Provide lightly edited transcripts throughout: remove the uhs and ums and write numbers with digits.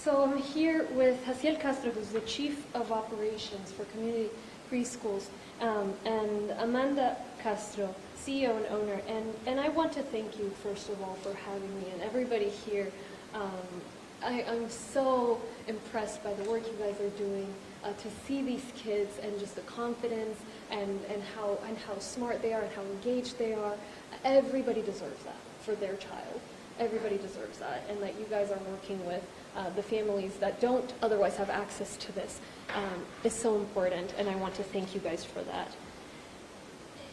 So I'm here with Jaciel Castro, who's the Chief of Operations for Community Preschools, and Amanda Castro, CEO and owner. And I want to thank you, first of all, for having me, and everybody here. I'm so impressed by the work you guys are doing, to see these kids and just the confidence and how smart they are and how engaged they are. Everybody deserves that for their child. Everybody deserves that, and that you guys are working with the families that don't otherwise have access to this is so important, and I want to thank you guys for that.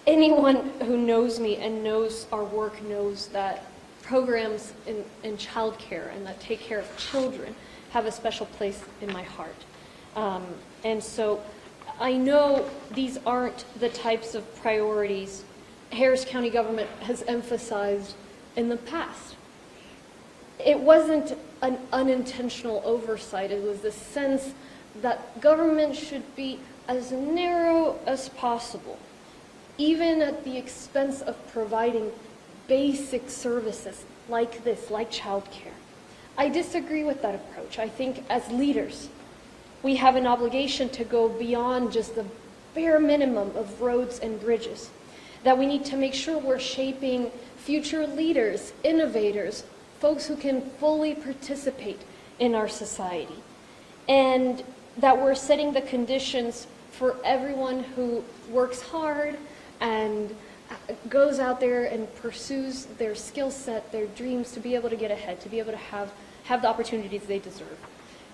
Anyone who knows me and knows our work knows that programs in childcare and that take care of children have a special place in my heart. And so I know these aren't the types of priorities Harris County government has emphasized in the past. It wasn't an unintentional oversight. It was the sense that government should be as narrow as possible, even at the expense of providing basic services like this, like childcare. I disagree with that approach. I think as leaders, we have an obligation to go beyond just the bare minimum of roads and bridges, that we need to make sure we're shaping future leaders, innovators, folks who can fully participate in our society, and that we're setting the conditions for everyone who works hard and goes out there and pursues their skill set, their dreams, to be able to get ahead, to be able to have the opportunities they deserve.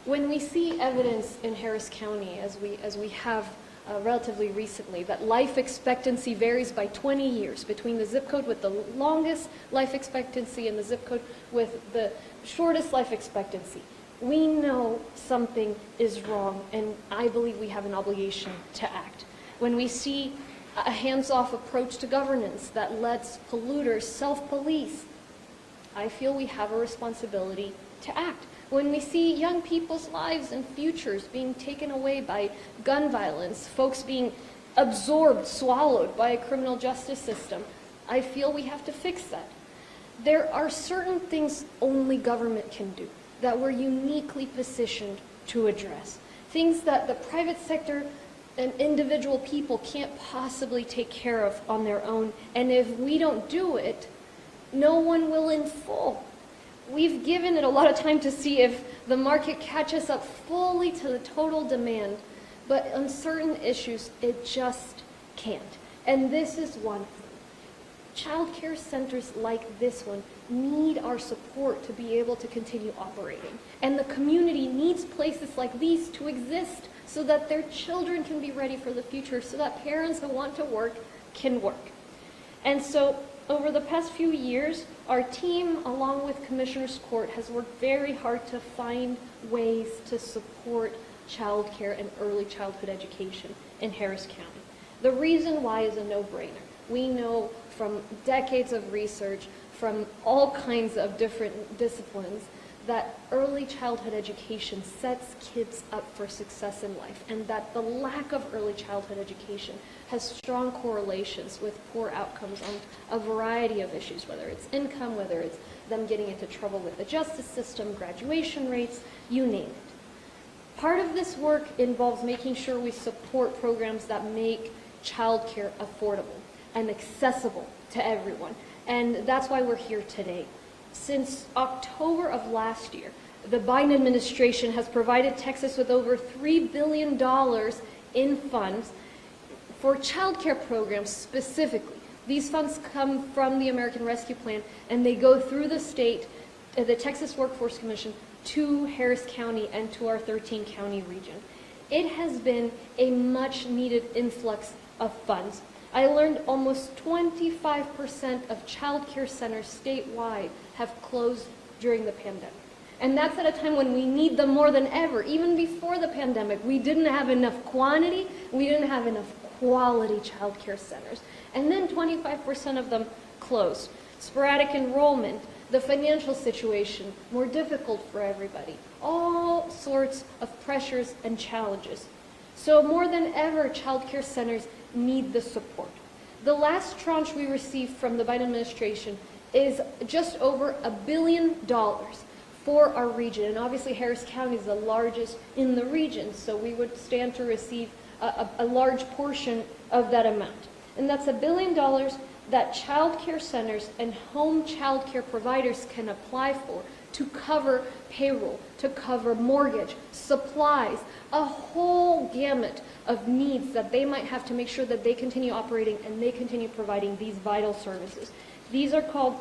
When we see evidence in Harris County, as we have relatively recently, that life expectancy varies by 20 years between the zip code with the longest life expectancy and the zip code with the shortest life expectancy, we know something is wrong, and I believe we have an obligation to act. When we see a hands-off approach to governance that lets polluters self-police, I feel we have a responsibility to act. When we see young people's lives and futures being taken away by gun violence, folks being absorbed, swallowed by a criminal justice system, I feel we have to fix that. There are certain things only government can do that we're uniquely positioned to address. Things that the private sector and individual people can't possibly take care of on their own. And if we don't do it, no one will in full. We've given it a lot of time to see if the market catches up fully to the total demand, but on certain issues, it just can't. And this is one thing. Child care centers like this one need our support to be able to continue operating. And the community needs places like these to exist so that their children can be ready for the future, so that parents who want to work can work. And so over the past few years, our team, along with Commissioner's Court, has worked very hard to find ways to support child care and early childhood education in Harris County. The reason why is a no-brainer. We know from decades of research, from all kinds of different disciplines, that early childhood education sets kids up for success in life, and that the lack of early childhood education has strong correlations with poor outcomes on a variety of issues, whether it's income, whether it's them getting into trouble with the justice system, graduation rates, you name it. Part of this work involves making sure we support programs that make childcare affordable and accessible to everyone, and that's why we're here today. Since October of last year, the Biden administration has provided Texas with over $3 billion in funds for child care programs specifically. These funds come from the American Rescue Plan, and they go through the state, the Texas Workforce Commission, to Harris County and to our 13-county region. It has been a much-needed influx of funds. I learned almost 25% of child care centers statewide have closed during the pandemic. And that's at a time when we need them more than ever. Even before the pandemic, we didn't have enough quantity, we didn't have enough quality child care centers. And then 25% of them closed. Sporadic enrollment, the financial situation, more difficult for everybody. All sorts of pressures and challenges. So more than ever, child care centers need the support. The last tranche we received from the Biden administration is just over $1 billion for our region. And obviously Harris County is the largest in the region, so we would stand to receive a large portion of that amount. And that's $1 billion that child care centers and home child care providers can apply for to cover payroll, to cover mortgage, supplies, a whole gamut of needs that they might have to make sure that they continue operating and they continue providing these vital services. These are called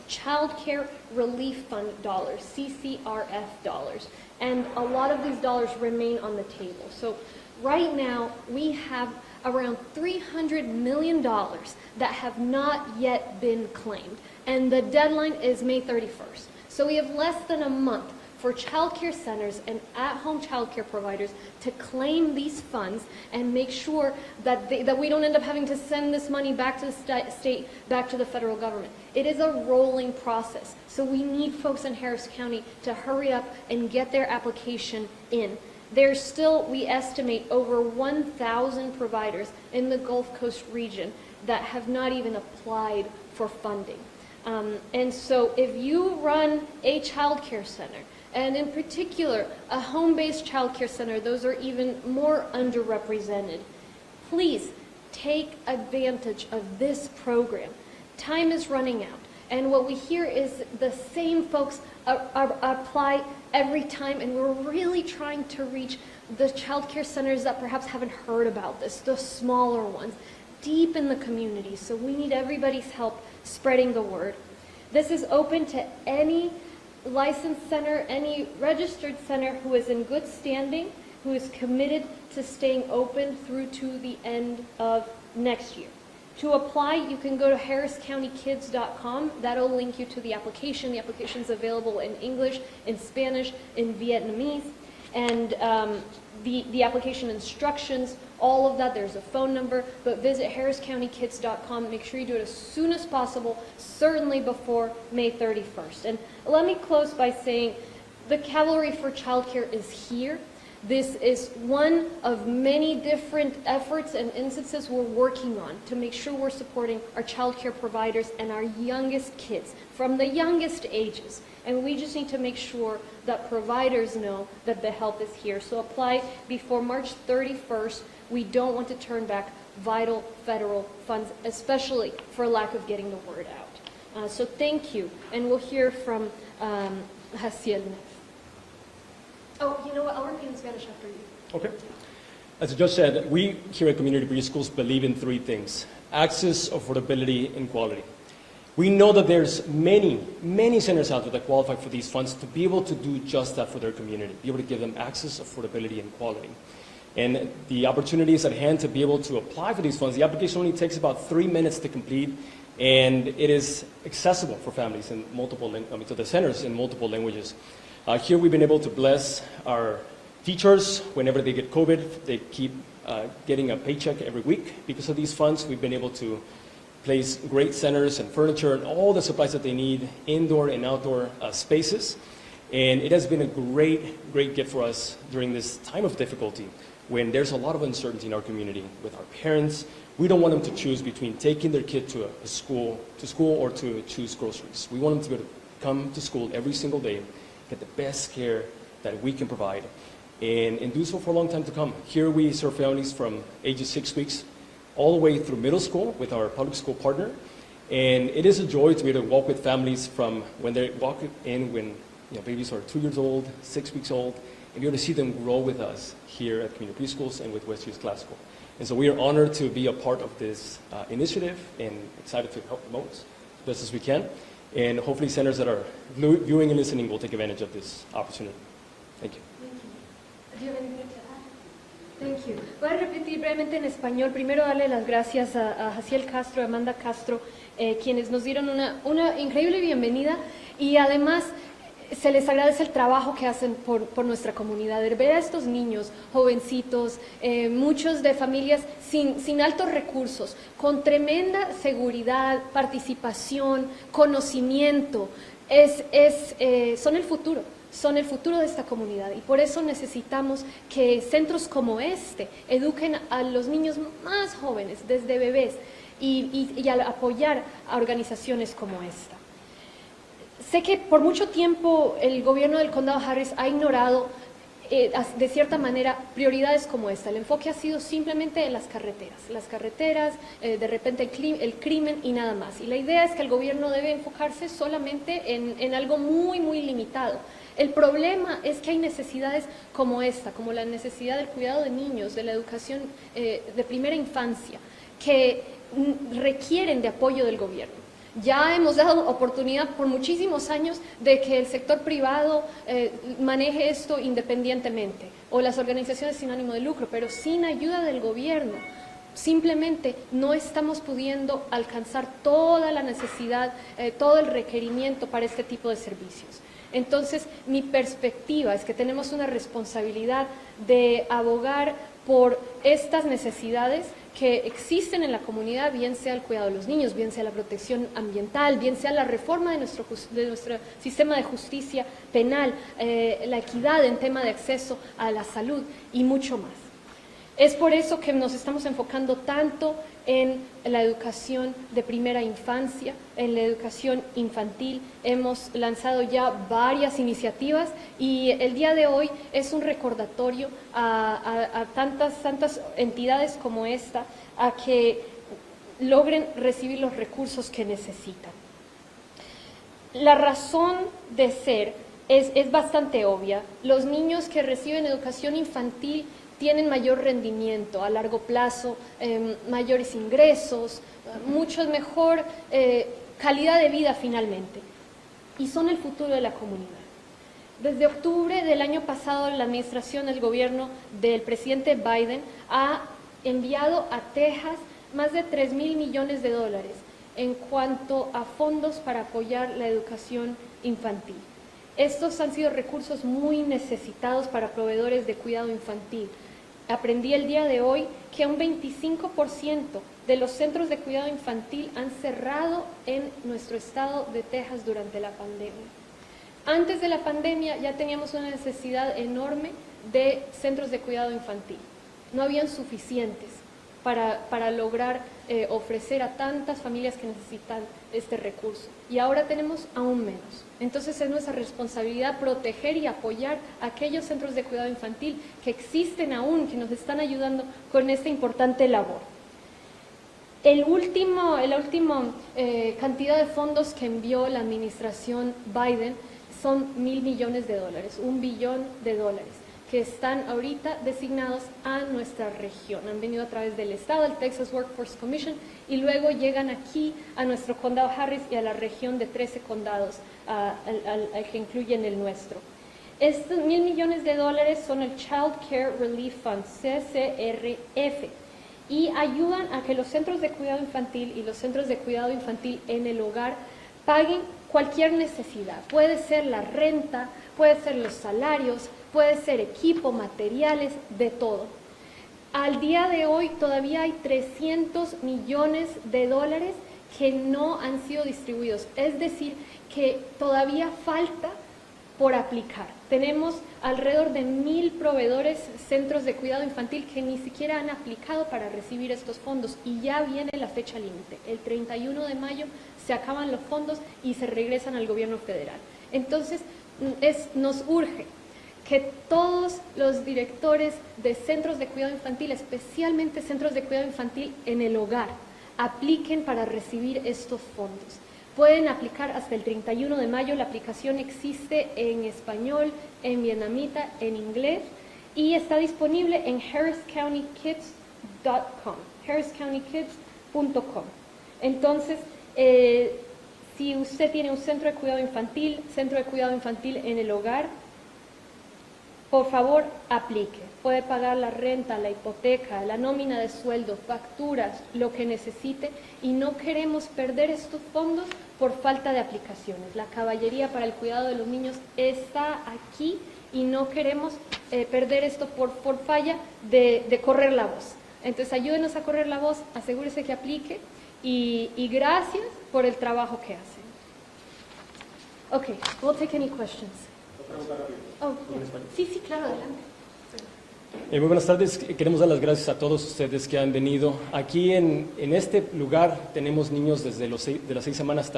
Child Care Relief Fund dollars, CCRF dollars. And a lot of these dollars remain on the table. So right now, we have around $300 million that have not yet been claimed. And the deadline is May 31st. So we have less than a month for child care centers and at-home child care providers to claim these funds and make sure that we don't end up having to send this money back to the state, back to the federal government. It is a rolling process. So we need folks in Harris County to hurry up and get their application in. There's still, we estimate, over 1,000 providers in the Gulf Coast region that have not even applied for funding. And so if you run a child care center, and in particular a home-based child care center, those are even more underrepresented, please take advantage of this program. Time is running out. And what we hear is the same folks apply every time, and we're really trying to reach the child care centers that perhaps haven't heard about this, the smaller ones, deep in the community. So we need everybody's help spreading the word. This is open to any licensed center, any registered center who is in good standing, who is committed to staying open through to the end of next year. To apply, you can go to harriscountykids.com. That'll link you to the application. The application is available in English, in Spanish, in Vietnamese. And the application instructions, all of that, there's a phone number, but visit harriscountykids.com. Make sure you do it as soon as possible, certainly before May 31st. And let me close by saying the Cavalry for Childcare is here. This is one of many different efforts and instances we're working on to make sure we're supporting our child care providers and our youngest kids from the youngest ages. And we just need to make sure that providers know that the help is here. So apply before March 31st. We don't want to turn back vital federal funds, especially for lack of getting the word out. So thank you. And we'll hear from Jaciel next. Oh, you know what? I'll repeat in Spanish after you. Okay. As the judge said, we here at Community Preschools believe in three things: access, affordability, and quality. We know that there's many centers out there that qualify for these funds to be able to do just that for their community, be able to give them access, affordability, and quality. And the opportunity is at hand to be able to apply for these funds. The application only takes about 3 minutes to complete, and it is accessible for families in multiple, to the centers in multiple languages. Here we've been able to bless our teachers. Whenever they get COVID, they keep getting a paycheck every week. Because of these funds, we've been able to place great centers and furniture and all the supplies that they need, indoor and outdoor spaces. And it has been a great gift for us during this time of difficulty when there's a lot of uncertainty in our community with our parents. We don't want them to choose between taking their kid to school or to choose groceries. We want them to be able to come to school every single day, get the best care that we can provide, and do so for a long time to come. Here we serve families from ages 6 weeks all the way through middle school with our public school partner. And it is a joy to be able to walk with families from when they walk in when babies are 2 years old, 6 weeks old, and be able to see them grow with us here at Community Preschools and with Westview Classical. And so we are honored to be a part of this initiative and excited to help promote as best as we can. And hopefully centers that are viewing and listening will take advantage of this opportunity. Thank you. Do you have anything to add? Thank you. Voy a repetir brevemente en español. Primero darle las gracias a Jaciel Castro, a Amanda Castro, quienes nos dieron una increíble bienvenida, y además se les agradece el trabajo que hacen por nuestra comunidad. Ver a estos niños, jovencitos, muchos de familias sin altos recursos, con tremenda seguridad, participación, conocimiento, son el futuro. Son el futuro de esta comunidad, y por eso necesitamos que centros como este eduquen a los niños más jóvenes, desde bebés, y al apoyar a organizaciones como esta. sé que por mucho tiempo el gobierno del condado Harris ha ignorado de cierta manera prioridades como esta. El enfoque ha sido simplemente en las carreteras, de repente el crimen y nada más. Y la idea es que el gobierno debe enfocarse solamente en algo muy, muy limitado. El problema es que hay necesidades como esta, como la necesidad del cuidado de niños, de la educación de primera infancia, que requieren de apoyo del gobierno. Ya hemos dado oportunidad por muchísimos años de que el sector privado maneje esto independientemente, o las organizaciones sin ánimo de lucro, pero sin ayuda del gobierno. Simplemente no estamos pudiendo alcanzar toda la necesidad, todo el requerimiento para este tipo de servicios. Entonces, mi perspectiva es que tenemos una responsabilidad de abogar por estas necesidades que existen en la comunidad, bien sea el cuidado de los niños, bien sea la protección ambiental, bien sea la reforma de nuestro sistema de justicia penal, la equidad en tema de acceso a la salud y mucho más. Es por eso que nos estamos enfocando tanto en la educación de primera infancia, en la educación infantil. Hemos lanzado ya varias iniciativas y el día de hoy es un recordatorio a tantas entidades como esta a que logren recibir los recursos que necesitan. La razón de ser es bastante obvia. Los niños que reciben educación infantil tienen mayor rendimiento a largo plazo, mayores ingresos, mucho mejor calidad de vida finalmente, y son el futuro de la comunidad. Desde octubre del año pasado, la administración del gobierno del presidente Biden ha enviado a Texas más de $3,000 millones en cuanto a fondos para apoyar la educación infantil. Estos han sido recursos muy necesitados para proveedores de cuidado infantil. Aprendí el día de hoy que un 25% de los centros de cuidado infantil han cerrado en nuestro estado de Texas durante la pandemia. Antes de la pandemia ya teníamos una necesidad enorme de centros de cuidado infantil. No habían suficientes para lograr ofrecer a tantas familias que necesitan este recurso. Y ahora tenemos aún menos. Entonces es nuestra responsabilidad proteger y apoyar a aquellos centros de cuidado infantil que existen aún, que nos están ayudando con esta importante labor. La última cantidad de fondos que envió la administración Biden son $1,000 millones, $1 billón, que están ahorita designados a nuestra región. Han venido a través del Estado, el Texas Workforce Commission, y luego llegan aquí a nuestro condado Harris y a la región de 13 condados, al que incluyen el nuestro. Estos $1,000 millones son el Childcare Relief Fund, CCRF, y ayudan a que los centros de cuidado infantil y los centros de cuidado infantil en el hogar paguen cualquier necesidad. Puede ser la renta, puede ser los salarios, puede ser equipo, materiales, de todo. Al día de hoy todavía hay $300 millones que no han sido distribuidos, es decir, que todavía falta por aplicar. Tenemos alrededor de 1,000 proveedores, centros de cuidado infantil que ni siquiera han aplicado para recibir estos fondos y ya viene la fecha límite. El 31 de mayo se acaban los fondos y se regresan al gobierno federal. Entonces, nos urge que todos los directores de centros de cuidado infantil, especialmente centros de cuidado infantil en el hogar, apliquen para recibir estos fondos. Pueden aplicar hasta el 31 de mayo, la aplicación existe en español, en vietnamita, en inglés, y está disponible en harriscountykids.com. Entonces, si usted tiene un centro de cuidado infantil en el hogar, por favor, aplique. Puede pagar la renta, la hipoteca, la nómina de sueldo, facturas, lo que necesite, y no queremos perder estos fondos por falta de aplicaciones. La caballería para el cuidado de los niños está aquí y no queremos perder esto por falla de correr la voz. Entonces, ayúdenos a correr la voz, asegúrese que aplique y gracias por el trabajo que hacen. Okay, we'll take any questions. Oh, sí, claro, adelante. Muy buenas tardes. Queremos dar las gracias a todos ustedes que han venido. Aquí en este lugar tenemos niños desde de las 6 semanas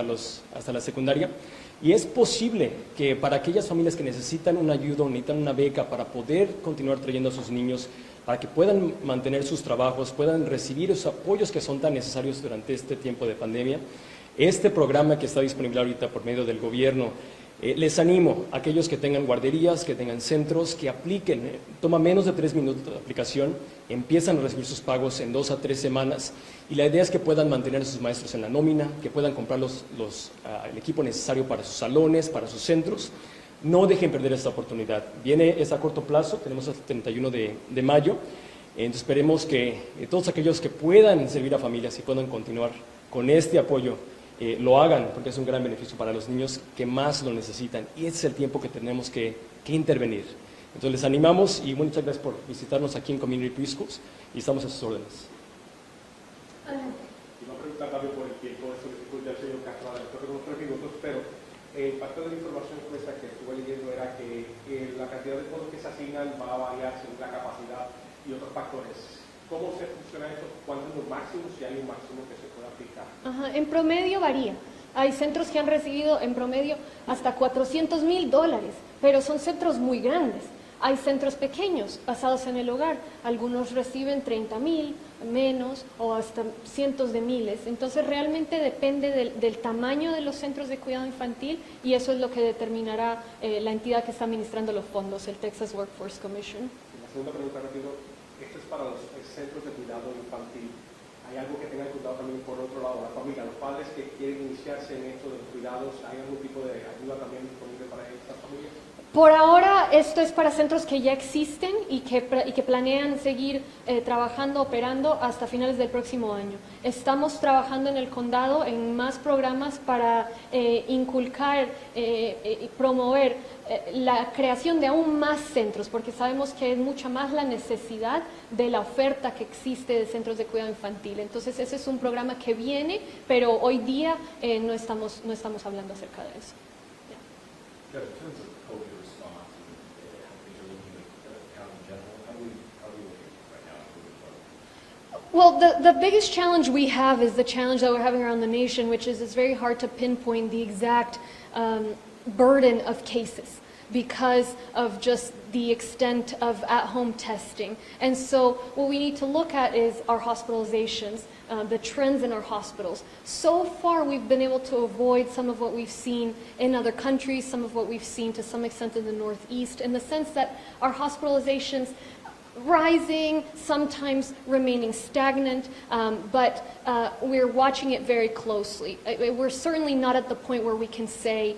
hasta la secundaria, y es posible que para aquellas familias que necesitan una ayuda o necesitan una beca para poder continuar trayendo a sus niños, para que puedan mantener sus trabajos, puedan recibir esos apoyos que son tan necesarios durante este tiempo de pandemia, este programa que está disponible ahorita por medio del gobierno, les animo a aquellos que tengan guarderías, que tengan centros, que apliquen. Toma menos de 3 minutos de aplicación, empiezan a recibir sus pagos en 2 a 3 semanas, y la idea es que puedan mantener a sus maestros en la nómina, que puedan comprar el equipo necesario para sus salones, para sus centros. No dejen perder esta oportunidad. Es a corto plazo, tenemos hasta el 31 de mayo, entonces esperemos que todos aquellos que puedan servir a familias y puedan continuar con este apoyo, lo hagan, porque es un gran beneficio para los niños que más lo necesitan, y ese es el tiempo que tenemos que intervenir. Entonces les animamos, y muchas gracias por visitarnos aquí en Community Preschools, y estamos a sus órdenes. Iba a preguntar también por el tiempo de solicitud del señor Castro, después de unos 3 minutos, pero parte de la información que estuve leyendo era que la cantidad de fondos que se asignan va a variar según la capacidad y otros factores. ¿Cómo se funciona esto? ¿Cuánto es lo máximo? Si hay un máximo que se puede aplicar. Ajá, en promedio varía. Hay centros que han recibido en promedio hasta $400,000, pero son centros muy grandes. Hay centros pequeños basados en el hogar. Algunos reciben 30,000, menos, o hasta cientos de miles. Entonces realmente depende del tamaño de los centros de cuidado infantil, y eso es lo que determinará la entidad que está administrando los fondos, el Texas Workforce Commission. La segunda pregunta, rápido, esto es para los centros de cuidado infantil. ¿Hay algo que tengan cuidado también por otro lado, la familia, los padres que quieren iniciarse en esto de los cuidados? ¿Hay algún tipo de ayuda también disponible para estas familias? Por ahora, esto es para centros que ya existen y que planean seguir trabajando, operando hasta finales del próximo año. Estamos trabajando en el condado en más programas para inculcar y promover la creación de aún más centros, porque sabemos que es mucha más la necesidad de la oferta que existe de centros de cuidado infantil. Entonces, ese es un programa que viene, pero hoy día no estamos hablando acerca de eso. Yeah. In terms of COVID response and how things are looking at the county in general, how are we looking right now at COVID? Well, the biggest challenge we have is the challenge that we're having around the nation, which is it's very hard to pinpoint the exact burden of cases because of just the extent of at-home testing. And so what we need to look at is our hospitalizations, the trends in our hospitals. So far, we've been able to avoid some of what we've seen in other countries, some of what we've seen to some extent in the Northeast, in the sense that our hospitalizations rising, sometimes remaining stagnant, but we're watching it very closely. We're certainly not at the point where we can say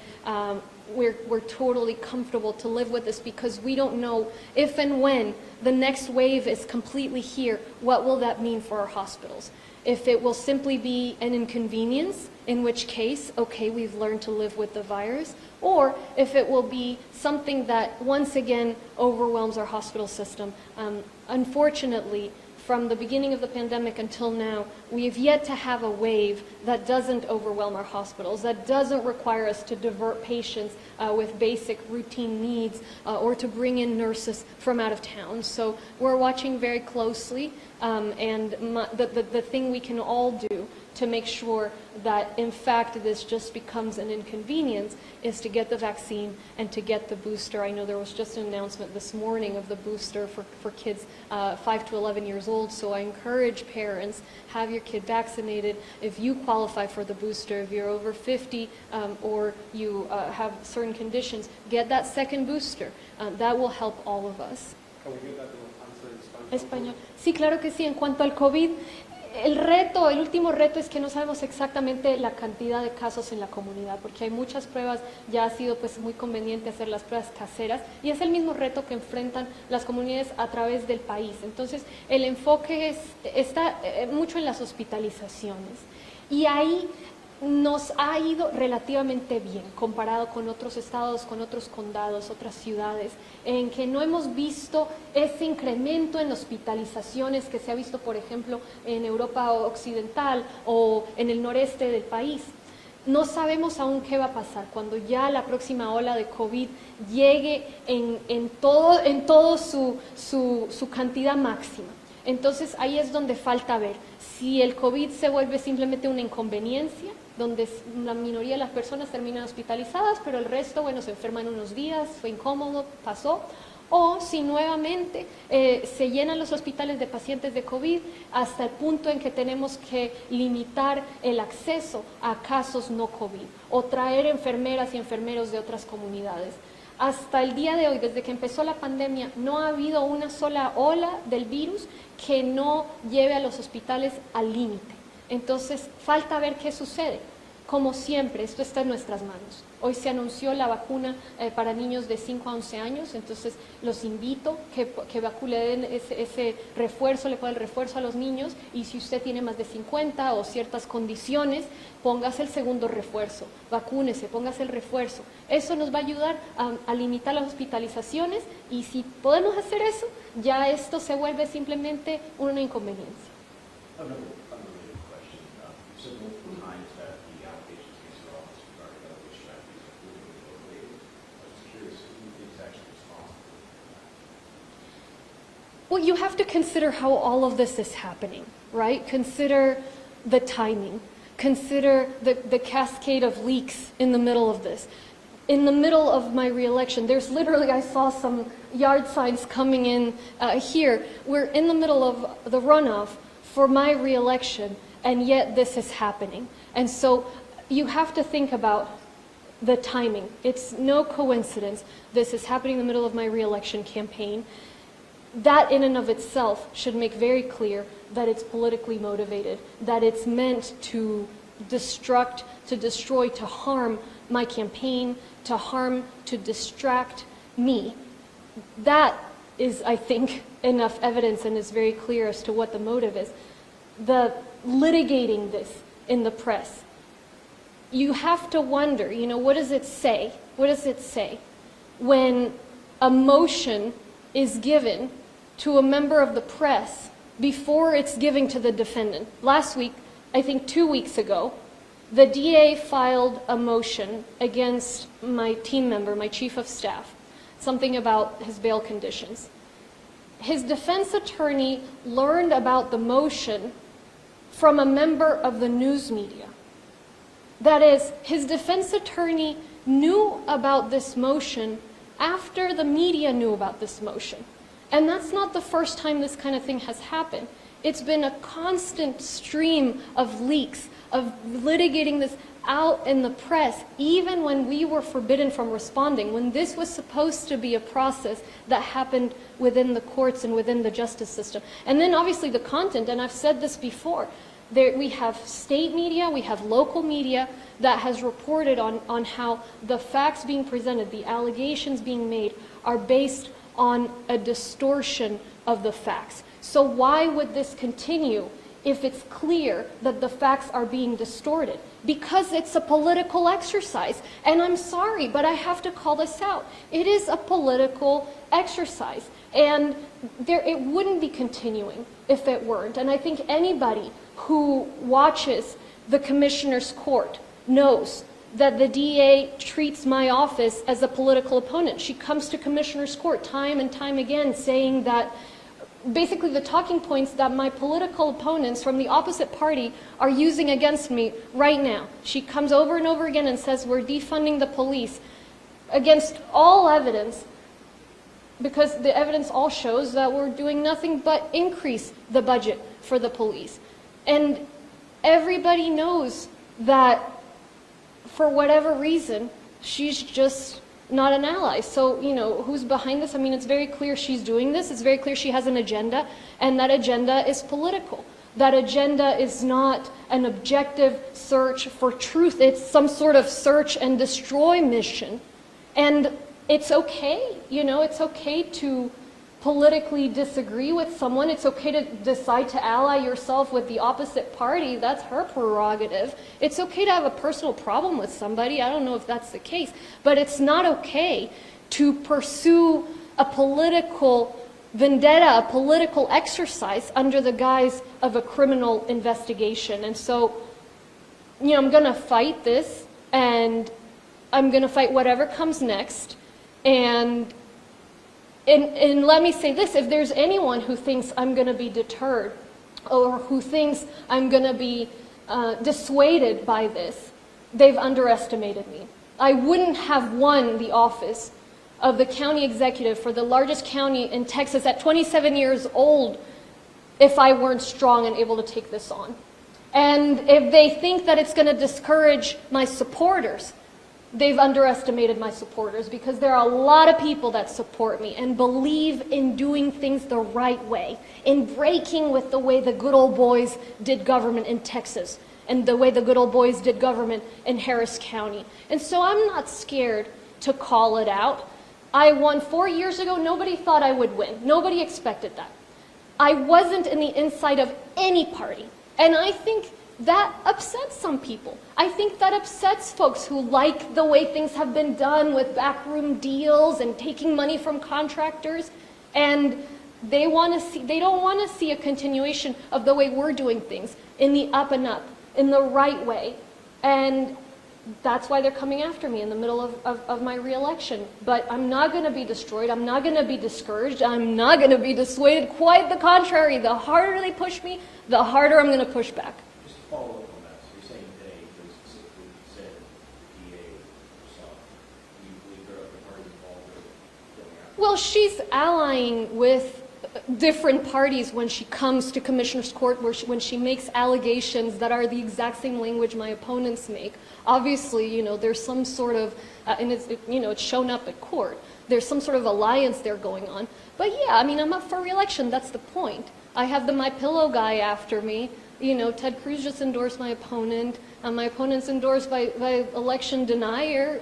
we're totally comfortable to live with this, because we don't know if and when the next wave is completely here, what will that mean for our hospitals? If it will simply be an inconvenience, in which case, okay, we've learned to live with the virus, or if it will be something that once again overwhelms our hospital system. Unfortunately, from the beginning of the pandemic until now, we have yet to have a wave that doesn't overwhelm our hospitals, that doesn't require us to divert patients with basic routine needs or to bring in nurses from out of town. So we're watching very closely, and the thing we can all do to make sure that, in fact, this just becomes an inconvenience is to get the vaccine and to get the booster. I know there was just an announcement this morning of the booster for kids 5 to 11 years old, so I encourage parents, have your kid vaccinated. If you qualify for the booster, if you're over 50 or you have certain conditions, get that second booster. That will help all of us. Can we get that answer in Spanish? Español. Sí, claro que sí. En cuanto al COVID, el último reto es que no sabemos exactamente la cantidad de casos en la comunidad, porque hay muchas pruebas, ya ha sido pues muy conveniente hacer las pruebas caseras, y es el mismo reto que enfrentan las comunidades a través del país. Entonces, el enfoque está mucho en las hospitalizaciones, y ahí nos ha ido relativamente bien comparado con otros estados, con otros condados, otras ciudades, en que no hemos visto ese incremento en hospitalizaciones que se ha visto, por ejemplo, en Europa Occidental o en el noreste del país. no sabemos aún qué va a pasar cuando ya la próxima ola de COVID llegue en todo su cantidad máxima. Entonces ahí es donde falta ver si el COVID se vuelve simplemente una inconveniencia, donde la minoría de las personas terminan hospitalizadas, pero el resto, bueno, se enferman unos días, fue incómodo, pasó, o si nuevamente se llenan los hospitales de pacientes de COVID hasta el punto en que tenemos que limitar el acceso a casos no COVID o traer enfermeras y enfermeros de otras comunidades. Hasta el día de hoy, desde que empezó la pandemia, no ha habido una sola ola del virus que no lleve a los hospitales al límite. Entonces, falta ver qué sucede. Como siempre, esto está en nuestras manos. Hoy se anunció la vacuna para niños de 5 a 11 años, entonces los invito que le den ese refuerzo, le pongan el refuerzo a los niños, y si usted tiene más de 50 o ciertas condiciones, póngase el segundo refuerzo, vacúnese, póngase el refuerzo. Eso nos va a ayudar a limitar las hospitalizaciones, y si podemos hacer eso, ya esto se vuelve simplemente una inconveniencia. Unrelated question. You said multiple times that the allocations against your office regarding other strategies are politically motivated. I was curious, who is actually responsible for that? Well, you have to consider how all of this is happening, right? Consider the timing. Consider the cascade of leaks in the middle of this. In the middle of my reelection, there's literally, I saw some yard signs coming in here. We're in the middle of the runoff for my reelection, and yet this is happening. And so you have to think about the timing. It's no coincidence this is happening in the middle of my reelection campaign. That in and of itself should make very clear that it's politically motivated, that it's meant to destruct, to destroy, to harm my campaign, to harm, to distract me. That is, I think, enough evidence and is very clear as to what the motive is. The litigating this in the press, you have to wonder, what does it say? What does it say when a motion is given to a member of the press before it's given to the defendant? Last week, I think 2 weeks ago, the DA filed a motion against my team member, my chief of staff, something about his bail conditions. His defense attorney learned about the motion from a member of the news media. That is, his defense attorney knew about this motion after the media knew about this motion. And that's not the first time this kind of thing has happened. It's been a constant stream of leaks, of litigating this out in the press, even when we were forbidden from responding, when this was supposed to be a process that happened within the courts and within the justice system. And then obviously the content, and I've said this before, we have state media, we have local media that has reported on how the facts being presented, the allegations being made, are based on a distortion of the facts. So why would this continue if it's clear that the facts are being distorted? Because it's a political exercise. And I'm sorry, but I have to call this out. It is a political exercise. And it wouldn't be continuing if it weren't. And I think anybody who watches the Commissioner's Court knows that the DA treats my office as a political opponent. She comes to Commissioner's Court time and time again saying that basically the talking points that my political opponents from the opposite party are using against me right now. She comes over and over again and says we're defunding the police against all evidence, because the evidence all shows that we're doing nothing but increase the budget for the police. And everybody knows that for whatever reason, she's just not an ally. So, who's behind this? I mean, it's very clear she's doing this. It's very clear she has an agenda, and that agenda is political. That agenda is not an objective search for truth. It's some sort of search and destroy mission. And it's okay, it's okay to politically disagree with someone. It's okay to decide to ally yourself with the opposite party. That's her prerogative. It's okay to have a personal problem with somebody. I don't know if that's the case. But it's not okay to pursue a political vendetta, a political exercise under the guise of a criminal investigation. And so I'm going to fight this, and I'm going to fight whatever comes next. And let me say this, if there's anyone who thinks I'm going to be deterred or who thinks I'm going to be dissuaded by this, they've underestimated me. I wouldn't have won the office of the county executive for the largest county in Texas at 27 years old if I weren't strong and able to take this on. And if they think that it's going to discourage my supporters, they've underestimated my supporters, because there are a lot of people that support me and believe in doing things the right way, in breaking with the way the good old boys did government in Texas and the way the good old boys did government in Harris County. And so I'm not scared to call it out. I won 4 years ago. Nobody thought I would win. Nobody expected that. I wasn't in the inside of any party. And I think that upsets some people. I think that upsets folks who like the way things have been done with backroom deals and taking money from contractors. And they don't want to see a continuation of the way we're doing things, in the up and up, in the right way. And that's why they're coming after me in the middle of my re-election. But I'm not going to be destroyed. I'm not going to be discouraged. I'm not going to be dissuaded. Quite the contrary. The harder they push me, the harder I'm going to push back. Just to follow up on that, so you're saying they, because specifically you said the DA herself, you believe there are other parties involved that are going after? Well, she's allying with different parties when she comes to Commissioner's Court, when she makes allegations that are the exact same language my opponents make. Obviously, there's some sort of, and it's shown up at court. There's some sort of alliance there going on. But yeah, I'm up for re-election. That's the point. I have the My Pillow guy after me. Ted Cruz just endorsed my opponent. My opponent's endorsed by election denier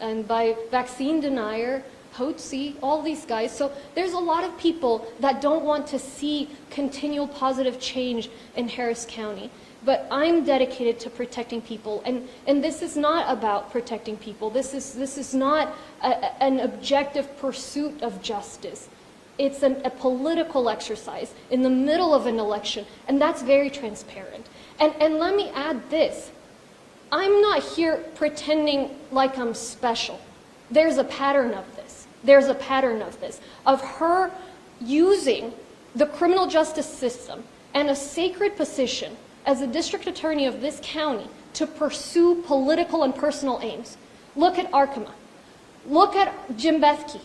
and by vaccine denier. Hotze, all these guys. So there's a lot of people that don't want to see continual positive change in Harris County. But I'm dedicated to protecting people, and this is not about protecting people. This is not an objective pursuit of justice. It's a political exercise in the middle of an election, and that's very transparent. And let me add this. I'm not here pretending like I'm special. There's a pattern of this. There's a pattern of this, of her using the criminal justice system and a sacred position as a district attorney of this county to pursue political and personal aims. Look at Arkema. Look at Jim Bethke.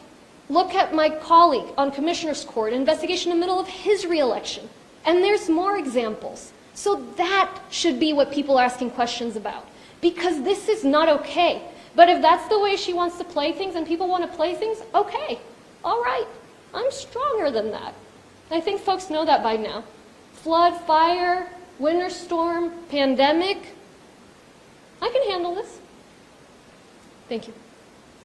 Look at my colleague on Commissioner's Court, investigation in the middle of his re-election. And there's more examples. So that should be what people are asking questions about, because this is not okay. But if that's the way she wants to play things and people want to play things, okay, all right. I'm stronger than that. I think folks know that by now. Flood, fire, winter storm, pandemic. I can handle this. Thank you.